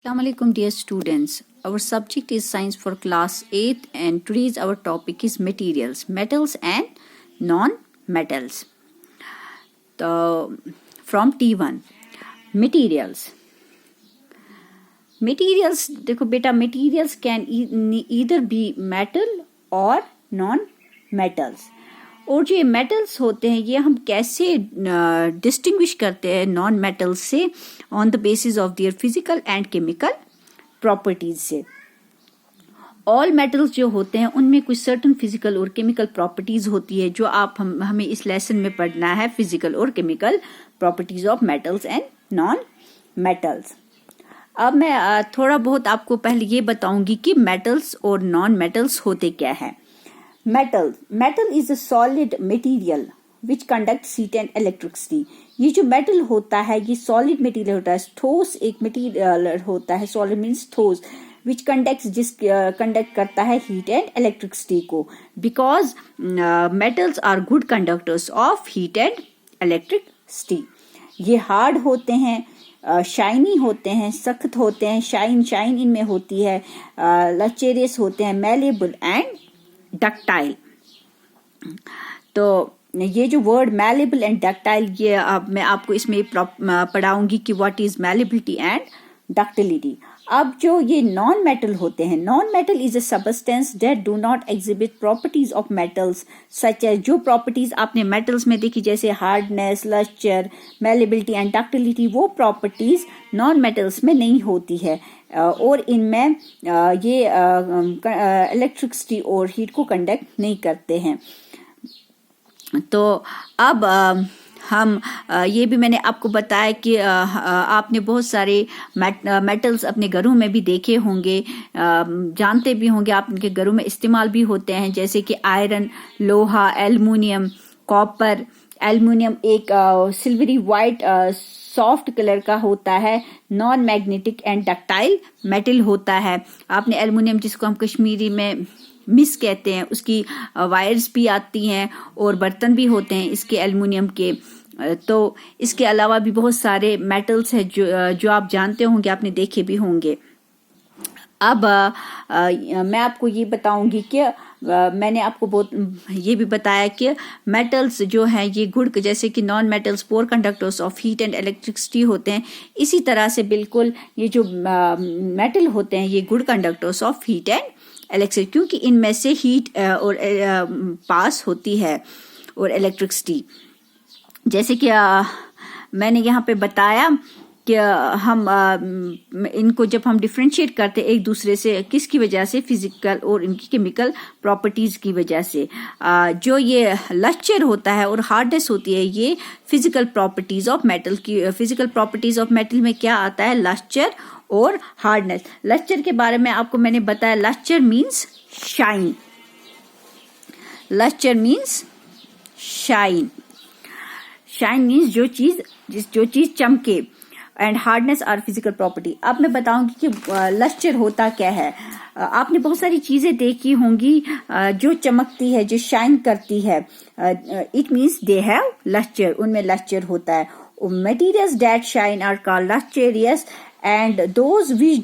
Assalamualaikum dear students. Our subject is science for class 8 and today's our topic is materials, metals and non-metals. So from T1 materials. Materials देखो बेटा materials can either be metal or non-metals. और जो ये metals होते हैं ये हम कैसे डिस्टिंग्विश करते हैं नॉन मेटल्स से on the basis of their physical and chemical properties से. ऑल मेटल्स जो होते हैं उनमें कुछ सर्टन फिजिकल और केमिकल प्रॉपर्टीज होती है जो आप हमें इस लेसन में पढ़ना है, फिजिकल और chemical properties of metals and non metals. अब मैं थोड़ा बहुत आपको पहले ये बताऊंगी कि मेटल्स और नॉन मेटल्स होते क्या है. Metal is a solid material which conducts heat and electricity. ये जो metal होता है ये solid material होता है. ठोस एक material होता है. Solid means ठोस which conducts conduct करता है heat and electricity को. Because metals are good conductors of heat and electricity. ये hard होते हैं, शाइनी होते हैं, सख्त होते हैं, शाइन इनमें होती है, लचेरियस होते हैं, malleable and डक्टाइल. तो ये जो वर्ड मैलेबल एंड डक्टाइल ये मैं आपको इसमें पढ़ाऊंगी कि what is malleability and ductility. अब जो ये नॉन मेटल होते हैं, non metal is a substance that do not exhibit properties of metals such as, जो प्रॉपर्टीज आपने मेटल्स में देखी जैसे hardness, lustre, malleability and ductility, वो प्रॉपर्टीज नॉन मेटल्स में नहीं होती है और इनमें ये इलेक्ट्रिसिटी और हीट को कंडक्ट नहीं करते हैं. तो अब हम ये भी मैंने आपको बताया कि आपने बहुत सारे मेटल्स अपने घरों में भी देखे होंगे, जानते भी होंगे, आप उनके घरों में इस्तेमाल भी होते हैं जैसे कि आयरन, लोहा, एल्युमिनियम, कॉपर. एल्युमिनियम एक सिल्वरी वाइट सॉफ्ट कलर का होता है, non magnetic and ductile metal होता है. आपने एल्युमिनियम जिसको हम कश्मीरी में मिस कहते हैं उसकी वायर्स भी आती हैं और बर्तन भी होते हैं इसके एल्युमिनियम के. तो इसके अलावा भी बहुत सारे मेटल्स हैं जो आप जानते होंगे, आपने देखे भी होंगे. अब मैं आपको ये बताऊंगी कि मैंने आपको बहुत ये भी बताया कि मेटल्स जो हैं ये गुड, जैसे कि non metals poor conductors of heat and electricity होते हैं, इसी तरह से बिल्कुल ये जो मेटल होते हैं ये good conductors of heat and electricity, क्योंकि इनमें से हीट और पास होती है और इलेक्ट्रिसिटी. जैसे कि मैंने यहाँ पे बताया कि हम इनको जब हम डिफरेंशिएट करते एक दूसरे से, किसकी वजह से, फिजिकल और इनकी केमिकल प्रॉपर्टीज की वजह से. जो ये लस्चर होता है और हार्डनेस होती है ये फिजिकल प्रॉपर्टीज ऑफ मेटल की. फिजिकल प्रॉपर्टीज ऑफ मेटल में क्या आता है, लस्चर और हार्डनेस. लस्चर के बारे में आपको मैंने बताया, lustre means shine. Lustre means shine. Shine means जो चीज चमके. And hardness are physical property. अब मैं बताऊंगी कि लस्चर होता क्या है. आपने बहुत सारी चीजें देखी होंगी जो चमकती है, जो शाइन करती है. It means they have lustre, उनमें लस्चर होता है. Materials that shine are called lustrous and those which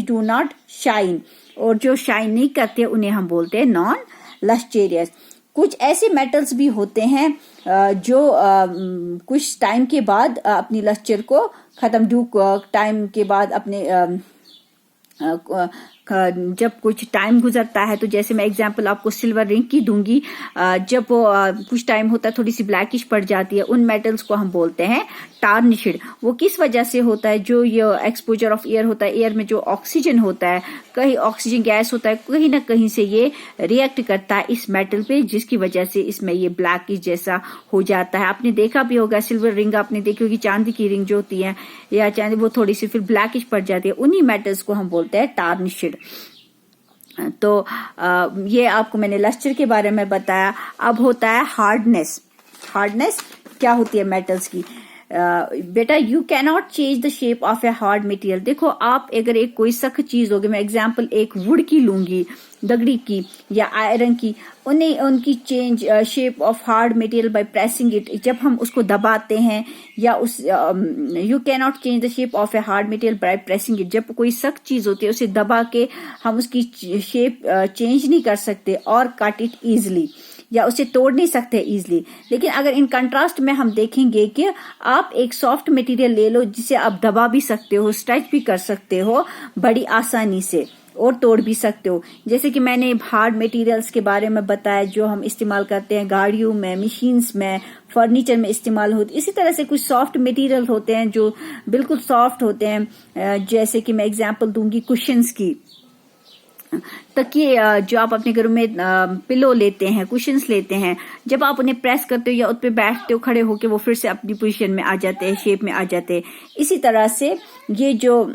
do not shine, और जो शाइन नहीं करते उन्हें हम बोलते हैं नॉन लस्चरियस. कुछ ऐसे मेटल्स भी होते हैं जो कुछ टाइम के बाद अपनी लस्चर को खत्म, ड्यू टाइम के बाद अपने जब कुछ टाइम गुजरता है, तो जैसे मैं एग्जांपल आपको सिल्वर रिंग की दूंगी, जब वो कुछ टाइम होता है थोड़ी सी ब्लैकिश पड़ जाती है, उन मेटल्स को हम बोलते हैं टार्निश्ड. वो किस वजह से होता है, जो ये एक्सपोजर ऑफ एयर होता है, एयर में जो ऑक्सीजन होता है, कहीं ऑक्सीजन गैस होता है, कहीं ना कहीं से ये रिएक्ट करता है इस मेटल पे, जिसकी वजह से इसमें ये ब्लैकिश जैसा हो जाता है. आपने देखा भी होगा सिल्वर रिंग, आपने देखी होगी चांदी की रिंग जो होती है या चांदी, वो थोड़ी सी फिर ब्लैकिश पड़ जाती है. उन्हीं मेटल्स को हम बोलते हैं टार्निश्ड. तो ये आपको मैंने लस्टर के बारे में बताया. अब होता है हार्डनेस. हार्डनेस क्या होती है मेटल्स की. बेटा you can not change the shape of a hard material. देखो आप अगर एक कोई सख्त चीज होगी, मैं एग्जांपल एक वुड की लूंगी, लकड़ी की या आयरन की, उनकी change shape of hard material by pressing it, जब हम उसको दबाते हैं, या उस you can not change the shape of a hard material by pressing it, जब कोई सख्त चीज होती है उसे दबा के हम उसकी शेप चेंज नहीं कर सकते, और कट इट इजिली, या उसे तोड़ नहीं सकते इजिली। लेकिन अगर इन कंट्रास्ट में हम देखेंगे कि आप एक सॉफ्ट मटेरियल ले लो जिसे आप दबा भी सकते हो, स्ट्रेच भी कर सकते हो बड़ी आसानी से, और तोड़ भी सकते हो। जैसे कि मैंने हार्ड मटेरियल्स के बारे में बताया जो हम इस्तेमाल करते हैं गाड़ियों में, मशीन्स में, फर्नीचर में इस्तेमाल होते, इसी तरह से कुछ सॉफ्ट मटेरियल होते हैं जो बिल्कुल सॉफ्ट होते हैं। जैसे कि मैं एग्जांपल दूंगी कुशन्स की, तकिए जो आप अपने घरों में पिलो लेते हैं, कुशन्स लेते हैं, जब आप उन्हें प्रेस करते हो या उस पर बैठते हो खड़े होके, वो फिर से अपनी पोजीशन में आ जाते हैं, शेप में आ जाते हैं। इसी तरह से ये जो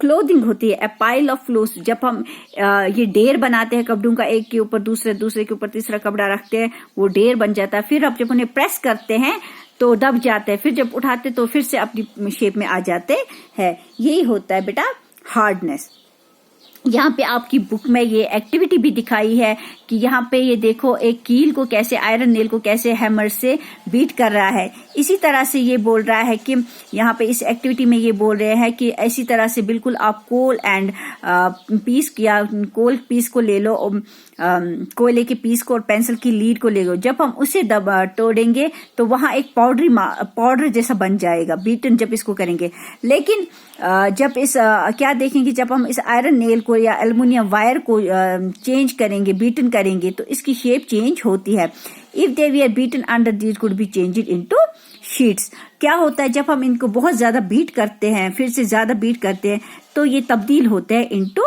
क्लोथिंग होती है, ए पाइल ऑफ क्लोथ्स, जब हम ये ढेर बनाते हैं कपड़ों का, एक के ऊपर दूसरे, दूसरे के ऊपर तीसरा कपड़ा रखते हैं, वो ढेर बन जाता है। फिर अब जब उन्हें प्रेस करते हैं तो दब जाते हैं, फिर जब उठाते तो फिर से अपनी शेप में आ जाते हैं। यही होता है बेटा हार्डनेस। यहाँ पे आपकी बुक में ये एक्टिविटी भी दिखाई है कि यहाँ पे ये देखो एक कील को कैसे, आयरन नेल को कैसे हैमर से बीट कर रहा है। इसी तरह से ये बोल रहा है कि यहाँ पे इस एक्टिविटी में ये बोल रहे हैं कि इसी तरह से बिल्कुल आप कोल एंड पीस या कोल पीस को ले लो, कोयले के पीस को और पेंसिल की लीड को ले लो। जब हम उसे तोड़ेंगे तो वहां एक पाउडर जैसा बन जाएगा, बीटन जब इसको करेंगे। लेकिन जब इस क्या देखेंगे, जब हम इस आयरन नेल को या एल्युमिनियम वायर को चेंज करेंगे, बीटन करेंगे, तो इसकी शेप चेंज होती है। If they we are beaten under these could be changed into sheets. क्या होता है जब हम इनको बहुत ज्यादा बीट करते हैं, फिर से ज्यादा बीट करते हैं, तो ये तब्दील होते हैं इनटू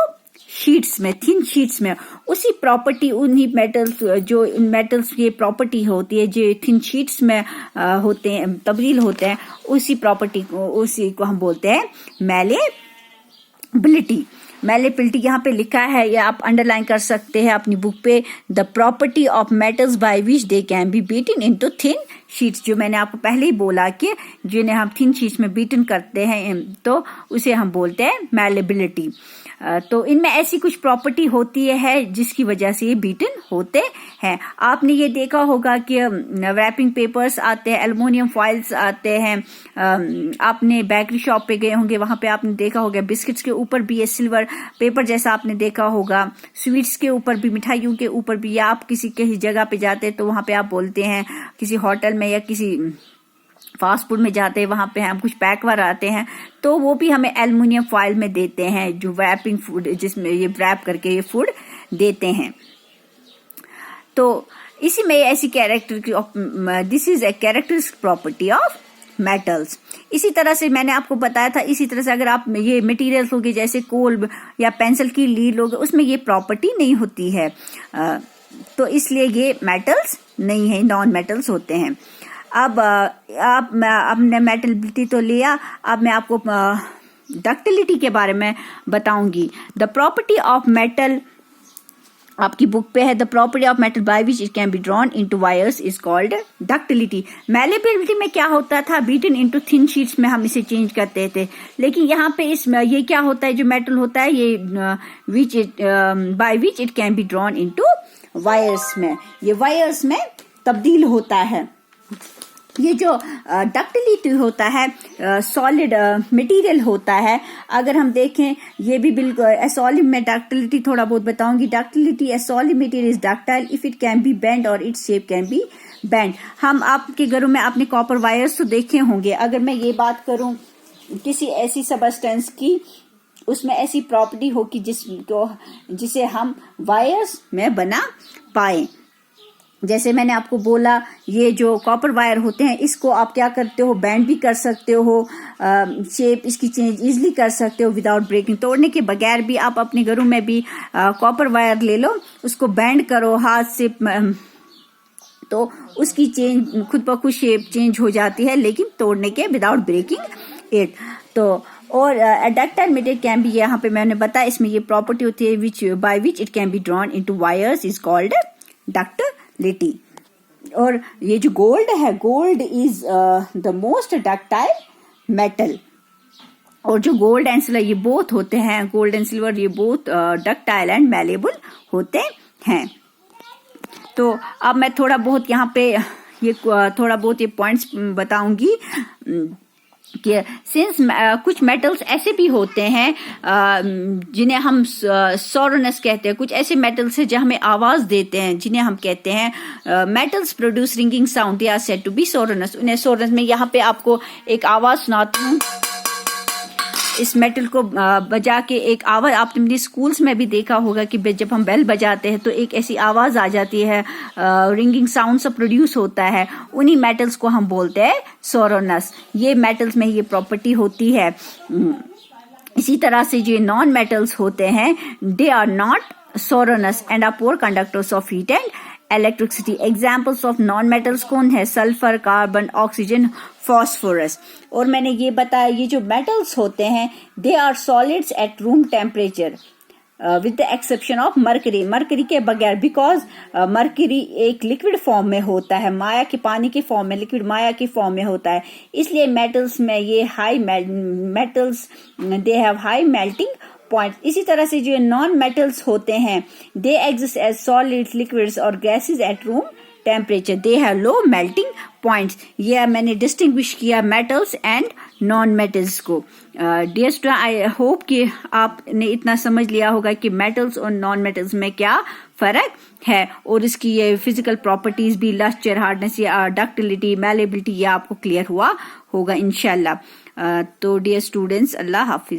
शीट्स में, थिन शीट्स में। उसी प्रॉपर्टी, उन्हीं मेटल्स, जो इन मेटल्स की प्रॉपर्टी होती है जो थिन शीट्स में होते हैं, तब्दील होते हैं, उसी प्रॉपर्टी को, उसी को हम बोलते हैं मैलेबिलिटी। मैलेबिलिटी यहाँ पे लिखा है, या आप अंडरलाइन कर सकते हैं अपनी बुक पे, the property of metals by which they can be beaten into thin sheets. जो मैंने आपको पहले ही बोला कि जिन्हें हम थिन शीट्स में बीटन करते हैं तो उसे हम बोलते हैं मैलेबिलिटी। तो इनमें ऐसी कुछ प्रॉपर्टी होती है जिसकी वजह से ये बीटन होते हैं। आपने ये देखा होगा कि रैपिंग पेपर्स आते हैं, एल्युमिनियम फॉइल्स आते हैं। आपने बेकरी शॉप पे गए होंगे, वहां पे आपने देखा होगा बिस्किट्स के ऊपर भी ये सिल्वर पेपर जैसा आपने देखा होगा, स्वीट्स के ऊपर भी, मिठाइयों के ऊपर भी। या आप किसी जगह पे जाते हैं तो वहां पे आप बोलते हैं, किसी होटल में या किसी फास्ट फूड में जाते हैं, वहां पे हम कुछ पैक वर आते हैं, तो वो भी हमें एल्युमिनियम फॉइल में देते हैं, जो रैपिंग फूड, जिसमें ये रैप करके ये फूड देते हैं। तो इसी में ऐसी character, this is a characteristic property of metals. इसी तरह से मैंने आपको बताया था, इसी तरह से अगर आप ये मटेरियल्स लोगे जैसे कोल या पेंसिल की लीड लोगे, उसमें ये प्रॉपर्टी नहीं होती है, तो इसलिए ये मेटल्स नहीं है, नॉन मेटल्स होते हैं। अब आपने मेटलिटी तो लिया, अब मैं आपको डक्टिलिटी के बारे में बताऊंगी। द प्रॉपर्टी ऑफ मेटल, आपकी बुक पे है, the property of metal by which it can be drawn into wires is called ductility. Malleability में क्या होता था, बीटन इनटू थिन शीट्स में हम इसे चेंज करते थे। लेकिन यहाँ पे इसमें ये क्या होता है, जो मेटल होता है ये which it by which it can be drawn into wires में, ये वायर्स में तब्दील होता है। ये जो डक्टिलिटी होता है, सॉलिड मटेरियल होता है। अगर हम देखें, ये भी बिल्कुल सॉलिड में डक्टिलिटी थोड़ा बहुत बताऊंगी। Ductility, a solid material is ductile if it can be bend और its shape can be bend. हम आपके घरों में आपने कॉपर वायर्स तो देखे होंगे। अगर मैं ये बात करूं किसी ऐसी सबस्टेंस की, उसमें ऐसी प्रॉपर्टी हो कि जिसे हम वायर्स में बना पाए। जैसे मैंने आपको बोला, ये जो कॉपर वायर होते हैं, इसको आप क्या करते हो, बैंड भी कर सकते हो, शेप इसकी चेंज इजीली कर सकते हो विदाउट ब्रेकिंग। तोड़ने के बगैर भी आप अपने घरों में भी कॉपर वायर ले लो, उसको बैंड करो हाथ से, तो उसकी चेंज खुद ब खुद शेप चेंज हो जाती है, लेकिन तोड़ने के विदाउट ब्रेकिंग इट। तो और डक्टाइल मटेरियल कैन बी, यहाँ पे मैंने बताया इसमें ये प्रॉपर्टी होती है विच by which it can be drawn into wires is called ductility. और ये जो गोल्ड है, gold is the most ductile metal. और जो गोल्ड एंड सिल्वर ये बोथ होते हैं, गोल्ड एंड सिल्वर ये बोथ डक्टाइल एंड मैलेबल होते हैं। तो अब मैं थोड़ा बहुत यहाँ पे ये थोड़ा बहुत ये पॉइंट्स बताऊंगी कि सिंस कुछ मेटल्स ऐसे भी होते हैं जिन्हें हम सोरोनस कहते हैं, कुछ ऐसे मेटल्स हैं जो हमें आवाज देते हैं जिन्हें हम कहते हैं metals produce ringing sound, they are said to be sonorous. उन्हें सोरोनस में यहाँ पे आपको एक आवाज सुनाती हूँ। इस मेटल को बजा के एक आवाज, आपने अपने स्कूल्स में भी देखा होगा कि जब हम बेल बजाते हैं तो एक ऐसी आवाज आ जाती है, रिंगिंग साउंड सा प्रोड्यूस होता है। उन्हीं मेटल्स को हम बोलते हैं सोरोनस। ये मेटल्स में ये प्रॉपर्टी होती है। इसी तरह से जो नॉन मेटल्स होते हैं, they are not sonorous and are poor conductors of heat and electricity. Examples of non metals कौन है? Sulphur, carbon, oxygen, phosphorus. और मैंने ये बताया ये जो मेटल्स होते हैं they are solids at room temperature with the exception of mercury. Mercury के बगैर, बिकॉज मरकरी एक लिक्विड फॉर्म में होता है, माया के पानी के फॉर्म में, लिक्विड माया के फॉर्म में होता है, इसलिए मेटल्स में ये high metals they have high melting point. इसी तरह से जो नॉन मेटल्स होते हैं they exist as solids, liquids और gases at room temperature, they have low melting points. ये मैंने डिस्टिंग्विश किया मेटल्स एंड नॉन मेटल्स को। डियर स्टूडेंट, आई होप कि आपने इतना समझ लिया होगा कि मेटल्स और नॉन मेटल्स में क्या फर्क है, और इसकी ये फिजिकल प्रॉपर्टीज भी, लस्टर, हार्डनेस या डक्टिलिटी, मैलेबिलिटी, ये आपको क्लियर हुआ होगा इंशाल्लाह। तो डियर स्टूडेंट्स, अल्लाह हाफिज।